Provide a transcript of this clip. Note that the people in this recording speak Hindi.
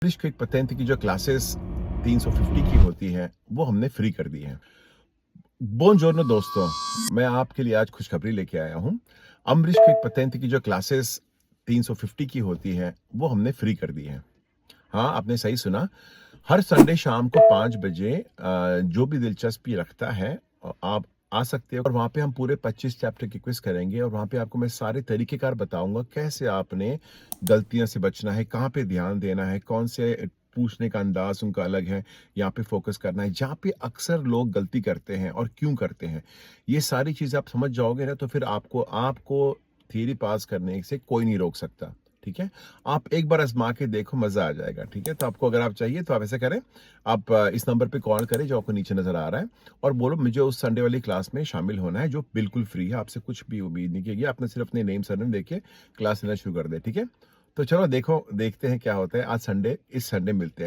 इंग्लिश क्विक पेटेंट की जो क्लासेस 350 की होती हैं वो हमने फ्री कर दी हैं। बुongiorno दोस्तों, मैं आपके लिए आज खुशखबरी लेके आया हूँ। अम्बरीश क्विक पेटेंट की जो क्लासेस 350 की होती हैं वो हमने फ्री कर दी हैं। हाँ, आपने सही सुना। हर संडे शाम को 5 बजे जो भी दिलचस्पी रखता है आप आ सकते हो और वहाँ पे हम पूरे 25 चैप्टर की क्विज़ करेंगे और वहाँ पे आपको मैं सारे तरीक़ेकार बताऊँगा कैसे आपने गलतियों से बचना है, कहाँ पे ध्यान देना है, कौन से पूछने का अंदाज़ उनका अलग है, यहाँ पे फ़ोकस करना है, जहाँ पे अक्सर लोग गलती करते हैं और क्यों करते हैं। ये सारी चीज़ें आप समझ जाओगे ना तो फिर आपको आपको थ्योरी पास करने से कोई नहीं रोक सकता। ठीक है? आप एक बार आज़मा के देखो, मज़ा आ जाएगा, ठीक है? तो आपको अगर आप चाहिए तो आप ऐसा करें, आप इस नंबर पे कॉल करें जो आपको नीचे नज़र आ रहा है और बोलो मुझे उस संडे वाली क्लास में शामिल होना है जो बिल्कुल फ्री है, आपसे कुछ भी उम्मीद नहीं की गई, आपने सिर्फ अपने नेम सरनेम देके क्लास लेना शुरू कर दे, ठीक है? तो चलो देखते हैं क्या होता है, आज संडे इस संडे मिलते हैं।